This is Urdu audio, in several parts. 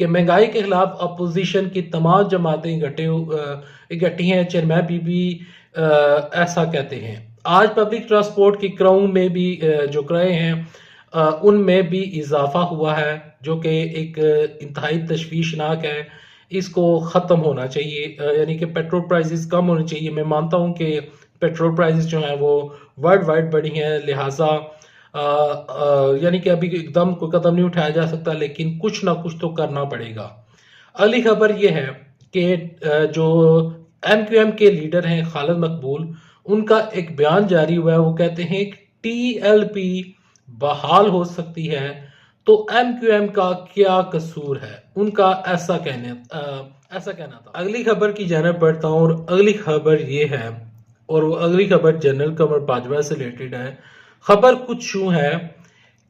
کہ مہنگائی کے خلاف اپوزیشن کی تمام جماعتیں اکٹھی ہیں، چرمین بی بی ایسا کہتے ہیں۔ آج پبلک ٹرانسپورٹ کی کرایوں میں بھی جو کرائے ہیں ان میں بھی اضافہ ہوا ہے، جو کہ ایک انتہائی تشویشناک ہے۔ اس کو ختم ہونا چاہیے، یعنی کہ پیٹرول پرائزز کم ہونے چاہیے۔ میں مانتا ہوں کہ پیٹرول پرائزز جو ہیں وہ ورلڈ وائڈ بڑھی ہیں، لہٰذا یعنی کہ ابھی ایک دم کوئی قدم نہیں اٹھایا جا سکتا، لیکن کچھ نہ کچھ تو کرنا پڑے گا۔ اگلی خبر یہ ہے کہ جو ایم کیو ایم کے لیڈر ہیں خالد مقبول، ان کا ایک بیان جاری ہوا ہے۔ وہ کہتے ہیں کہ ٹی ایل پی بحال ہو سکتی ہے تو ایم کیو ایم کا کیا قصور ہے، ان کا ایسا کہنا تھا۔ اگلی خبر کی جانب بڑھتا ہوں، اور اگلی خبر یہ ہے، اور وہ اگلی خبر جنرل قمر باجوہ سے ریلیٹڈ ہے۔ خبر کچھ یوں ہے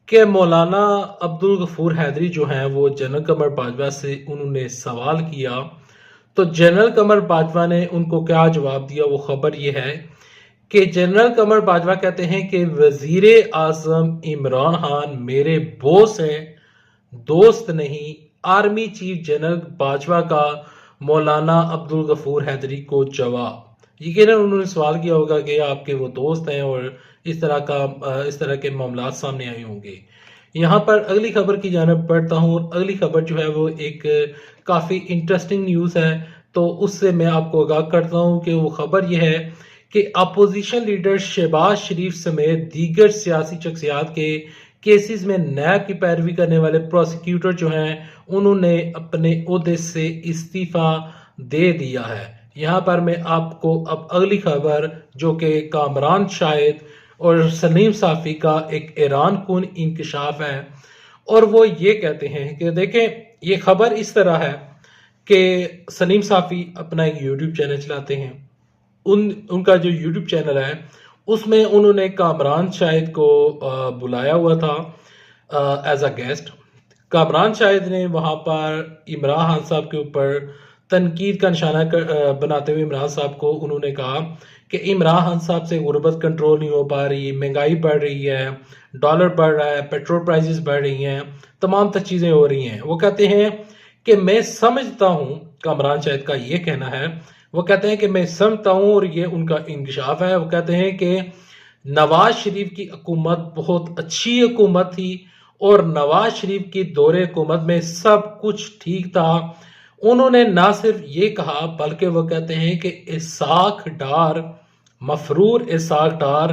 کہ مولانا عبدالغفور حیدری جو ہیں وہ جنرل قمر باجوہ سے انہوں نے سوال کیا، تو جنرل قمر باجوہ نے ان کو کیا جواب دیا، وہ خبر یہ ہے کہ جنرل قمر باجوہ کہتے ہیں کہ وزیر اعظم عمران خان میرے بوس ہیں، دوست نہیں۔ آرمی چیف جنرل باجوہ کا مولانا عبدالغفور حیدری کو جواب۔ یقیناً انہوں نے سوال کیا ہوگا کہ آپ کے وہ دوست ہیں، اور اس طرح کے معاملات سامنے آئے ہوں گے۔ یہاں پر اگلی خبر کی جانب بڑھتا ہوں، اور اگلی خبر جو ہے وہ ایک کافی انٹرسٹنگ نیوز ہے، تو اس سے میں آپ کو آگاہ کرتا ہوں کہ وہ خبر یہ ہے کہ اپوزیشن لیڈر شہباز شریف سمیت دیگر سیاسی شخصیات کے کیسز میں نیب کی پیروی کرنے والے پروسیکیوٹر جو ہیں انہوں نے اپنے عہدے سے استعفیٰ دے دیا ہے۔ یہاں پر میں آپ کو اب اگلی خبر جو کہ کامران شاہد اور سلیم صافی کا ایک حیران کن انکشاف ہے، اور وہ یہ کہتے ہیں کہ دیکھیں یہ خبر اس طرح ہے کہ سلیم صافی اپنا ایک یوٹیوب چینل چلاتے ہیں۔ ان کا جو یوٹیوب چینل ہے اس میں انہوں نے کامران شاہد کو بلایا ہوا تھا ایز اے گیسٹ۔ کامران شاہد نے وہاں پر عمران خان صاحب کے اوپر تنقید کا نشانہ بناتے ہوئے عمران صاحب کو انہوں نے کہا کہ عمران خان صاحب سے غربت کنٹرول نہیں ہو پا رہی، مہنگائی بڑھ رہی ہے، ڈالر بڑھ رہا ہے، پیٹرول پرائزز بڑھ رہی ہیں، تمام تر چیزیں ہو رہی ہیں۔ وہ کہتے ہیں کہ میں سمجھتا ہوں، کامران شاہد کا یہ کہنا ہے، وہ کہتے ہیں کہ میں سمجھتا ہوں، اور یہ ان کا انکشاف ہے۔ وہ کہتے ہیں کہ نواز شریف کی حکومت بہت اچھی حکومت تھی، اور نواز شریف کی دور حکومت میں سب کچھ ٹھیک تھا۔ انہوں نے نہ صرف یہ کہا بلکہ وہ کہتے ہیں کہ اسحاق ڈار، مفرور اسحاق ڈار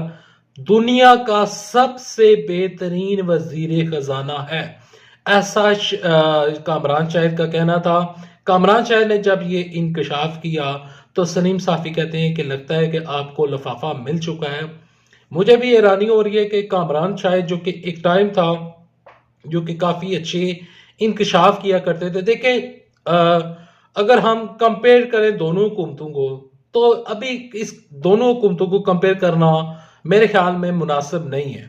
دنیا کا سب سے بہترین وزیر خزانہ ہے، ایسا کامران شاہد کا کہنا تھا۔ کامران شاہد نے جب یہ انکشاف کیا تو سلیم صافی کہتے ہیں کہ لگتا ہے کہ آپ کو لفافہ مل چکا ہے۔ مجھے بھی حیرانی ہو رہی ہے کہ کامران شاہد جو کہ ایک ٹائم تھا جو کہ کافی اچھے انکشاف کیا کرتے تھے، دیکھیں اگر ہم کمپیئر کریں دونوں حکومتوں کو، تو ابھی اس دونوں حکومتوں کو کمپیئر کرنا میرے خیال میں مناسب نہیں ہے۔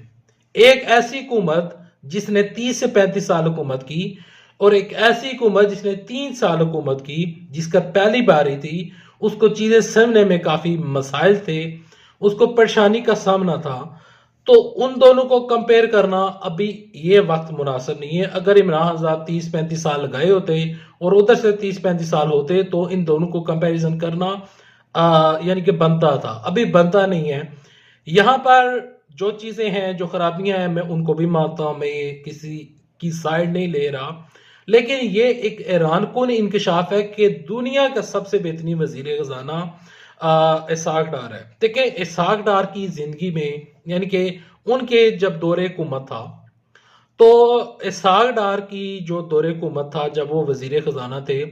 ایک ایسی حکومت جس نے 30 سے 35 سال حکومت کی، اور ایک ایسی حکومت جس نے 3 سال حکومت کی، جس کا پہلی باری تھی، اس کو چیزیں سمجھنے میں کافی مسائل تھے، اس کو پریشانی کا سامنا تھا۔ تو ان دونوں کو کمپیئر کرنا ابھی یہ وقت مناسب نہیں ہے۔ اگر عمران صاحب 30-35 سال لگائے ہوتے اور ادھر سے 30-35 سال ہوتے تو ان دونوں کو کمپیریزن کرنا یعنی کہ بنتا تھا، ابھی بنتا نہیں ہے۔ یہاں پر جو چیزیں ہیں، جو خرابیاں ہیں، میں ان کو بھی مانتا ہوں، میں کسی کی سائیڈ نہیں لے رہا، لیکن یہ ایک حیران کن انکشاف ہے کہ دنیا کا سب سے بہترین وزیر خزانہ اسحاق ڈار ہے۔ دیکھیں اسحاق ڈار کی زندگی میں، یعنی کہ ان کے جب دور حکومت تھا، تو اسحاق ڈار کی جو دور حکومت تھا جب وہ وزیر خزانہ تھے،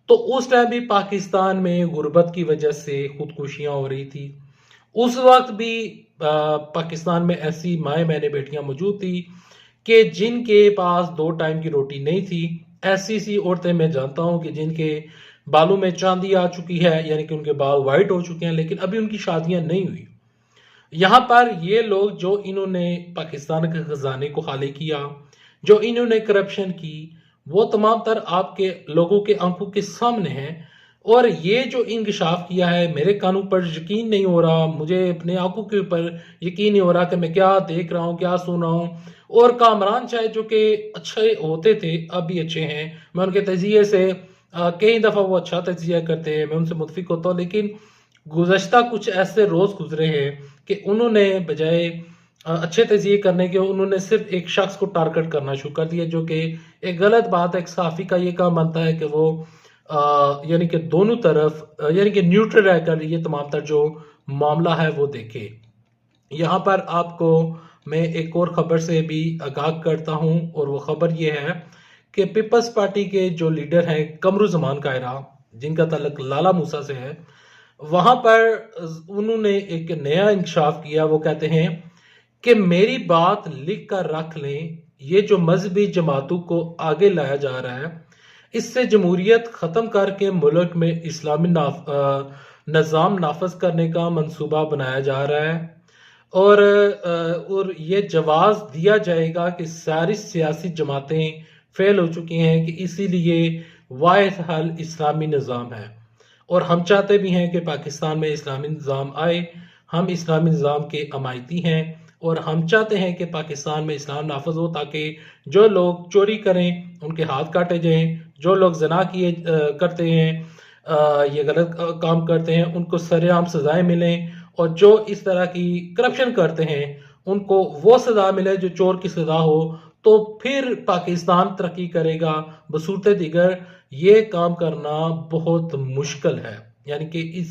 تو اس ٹائم بھی پاکستان میں غربت کی وجہ سے خودکشیاں ہو رہی تھی۔ اس وقت بھی پاکستان میں ایسی مائیں بہنیں بیٹیاں موجود تھی کہ جن کے پاس 2 ٹائم کی روٹی نہیں تھی۔ ایسی عورتیں میں جانتا ہوں کہ جن کے بالوں میں چاندی آ چکی ہے، یعنی کہ ان کے بال وائٹ ہو چکے ہیں، لیکن ابھی ان کی شادیاں نہیں ہوئی۔ یہاں پر یہ لوگ جو انہوں نے پاکستان کے خزانے کو خالی کیا، جو انہوں نے کرپشن کی، وہ تمام تر آپ کے لوگوں کے آنکھوں کے سامنے ہیں، اور یہ جو انکشاف کیا ہے میرے کانوں پر یقین نہیں ہو رہا، مجھے اپنے آنکھوں کے اوپر یقین نہیں ہو رہا کہ میں کیا دیکھ رہا ہوں، کیا سن رہا ہوں۔ اور کامران شاید جو کہ اچھے ہوتے تھے اب بھی اچھے ہیں، میں ان کے تجزیے سے کئی دفعہ وہ اچھا تجزیہ کرتے ہیں، میں ان سے متفق ہوتا ہوں، لیکن گزشتہ کچھ ایسے روز گزرے ہیں کہ انہوں نے بجائے اچھے تجزیے کرنے کے انہوں نے صرف ایک شخص کو ٹارگٹ کرنا شروع کر دیا، جو کہ ایک غلط بات ہے۔ ایک صحافی کا یہ کام بنتا ہے کہ وہ یعنی کہ دونوں طرف یعنی کہ نیوٹرل رہ کر یہ تمام تر جو معاملہ ہے وہ دیکھے۔ یہاں پر آپ کو میں ایک اور خبر سے بھی آگاہ کرتا ہوں، اور وہ خبر یہ ہے کہ پیپلز پارٹی کے جو لیڈر ہیں قمر زمان قاہرہ، جن کا تعلق لالا موسیٰ سے ہے، وہاں پر انہوں نے ایک نیا انکشاف کیا۔ وہ کہتے ہیں کہ میری بات لکھ کر رکھ لیں، یہ جو مذہبی جماعتوں کو آگے لایا جا رہا ہے، اس سے جمہوریت ختم کر کے ملک میں اسلامی نظام نافذ کرنے کا منصوبہ بنایا جا رہا ہے، اور یہ جواز دیا جائے گا کہ ساری سیاسی جماعتیں فیل ہو چکی ہیں، کہ اسی لیے واحد حل اسلامی نظام ہے، اور ہم چاہتے بھی ہیں کہ پاکستان میں اسلامی نظام آئے۔ ہم اسلامی نظام کے حمایتی ہیں، اور ہم چاہتے ہیں کہ پاکستان میں اسلام نافذ ہو، تاکہ جو لوگ چوری کریں ان کے ہاتھ کاٹے جائیں، جو لوگ زنا کرتے ہیں، یہ غلط کام کرتے ہیں، ان کو سرعام سزائیں ملیں، اور جو اس طرح کی کرپشن کرتے ہیں ان کو وہ سزا ملے جو چور کی سزا ہو، تو پھر پاکستان ترقی کرے گا۔ بصورت دیگر یہ کام کرنا بہت مشکل ہے، یعنی کہ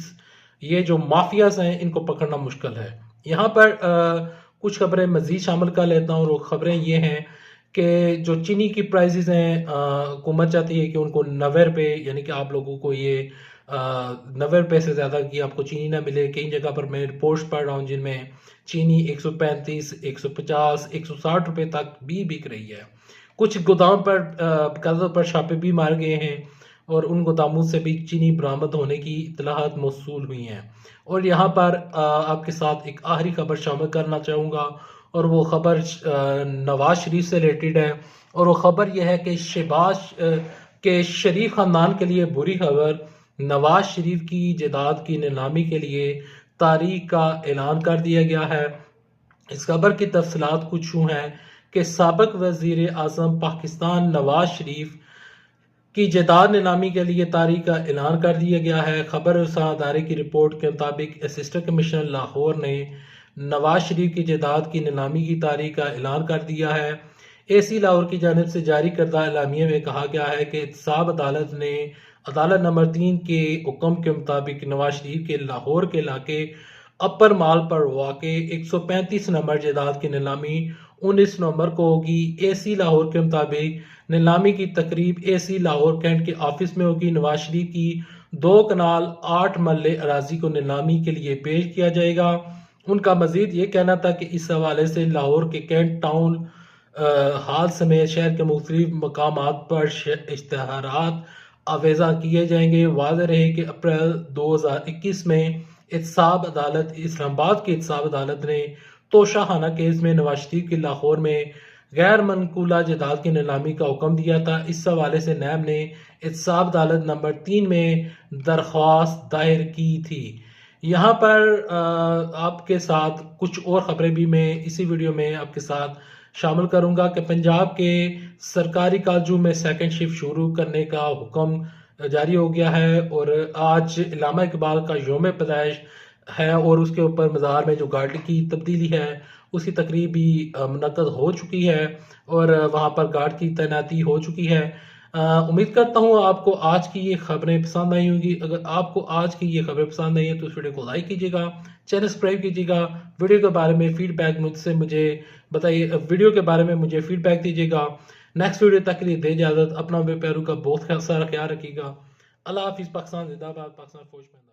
یہ جو مافیاز ہیں ان کو پکڑنا مشکل ہے۔ یہاں پر کچھ خبریں مزید شامل کر لیتا ہوں، اور وہ خبریں یہ ہیں کہ جو چینی کی پرائزز ہیں، حکومت چاہتی ہے کہ ان کو 90 روپے، یعنی کہ آپ لوگوں کو یہ 90 روپے سے زیادہ کی آپ کو چینی نہ ملے۔ کئی جگہ پر میں رپورٹس پڑھ رہا ہوں جن میں چینی 135، 150، 160 روپے تک بھی بک رہی ہے۔ کچھ گودام پر باقاعدہ پر چھاپے بھی مار گئے ہیں، اور ان گوداموں سے بھی چینی برآمد ہونے کی اطلاعات موصول ہوئی ہیں۔ اور یہاں پر آپ کے ساتھ ایک آخری خبر شامل کرنا چاہوں گا، اور وہ خبر نواز شریف سے ریلیٹڈ ہے، اور وہ خبر یہ ہے کہ شہباز کے شریف خاندان کے لیے بری خبر، نواز شریف کی جائیداد کی نیلامی کے لیے تاریخ کا اعلان کر دیا گیا ہے۔ اس خبر کی تفصیلات کچھ یوں ہیں کہ سابق وزیر اعظم پاکستان نواز شریف کی جائیداد نیلامی کے لیے تاریخ کا اعلان کر دیا گیا ہے۔ خبر رساں ادارے کی رپورٹ کے مطابق اسسٹنٹ کمشنر لاہور نے نواز شریف کی جائیداد کی نیلامی کی تاریخ کا اعلان کر دیا ہے۔ اے سی لاہور کی جانب سے جاری کردہ اعلامیے میں کہا گیا ہے کہ احتساب عدالت نے عدالت نمبر 3 کے حکم کے مطابق نواز شریف کے لاہور کے علاقے اپر مال پر واقع 135 نمبر جائیداد کی نیلامی 19 نومبر کو ہوگی۔ اے سی لاہور کے مطابق نیلامی کی تقریب اے سی لاہور کینٹ کے آفس میں ہوگی۔ نواز شریف کی 2 کنال 8 مرلے اراضی کو نیلامی کے لیے پیش کیا جائے گا۔ ان کا مزید یہ کہنا تھا کہ اس حوالے سے لاہور کے کینٹ ٹاؤن ہال سمیت شہر کے مختلف مقامات پر اشتہارات آویزاں کیے جائیں گے۔ واضح رہے کہ اپریل 2021 میں احتساب عدالت اسلام آباد کی احتساب عدالت نے توشہ خانہ کیس میں نواز شریف کی لاہور میں غیر منقولہ جائیداد کی نیلامی کا حکم دیا تھا۔ اس حوالے سے نیب نے احتساب عدالت نمبر 3 میں درخواست دائر کی تھی۔ یہاں پر آپ کے ساتھ کچھ اور خبریں بھی میں اسی ویڈیو میں آپ کے ساتھ شامل کروں گا کہ پنجاب کے سرکاری کالجوں میں سیکنڈ شفٹ شروع کرنے کا حکم جاری ہو گیا ہے، اور آج علامہ اقبال کا یوم پیدائش ہے، اور اس کے اوپر مزار میں جو گارڈ کی تبدیلی ہے اس کی تقریب بھی منعقد ہو چکی ہے، اور وہاں پر گارڈ کی تعیناتی ہو چکی ہے۔ امید کرتا ہوں آپ کو آج کی یہ خبریں پسند آئی ہوں گی۔ اگر آپ کو آج کی یہ خبریں پسند آئی ہیں تو اس ویڈیو کو لائک کیجیے گا، چینل سبسکرائب کیجیے گا، ویڈیو کے بارے میں فیڈ بیک مجھے بتائیے، ویڈیو کے بارے میں مجھے فیڈ بیک دیجیے گا۔ نیکسٹ ویڈیو تک کے لیے دے اجازت، اپنا بے پیروں کا بہت سارا خیال رکھیے گا۔ اللہ حافظ۔ پاکستان زندہ باد، پاکستان فوج میں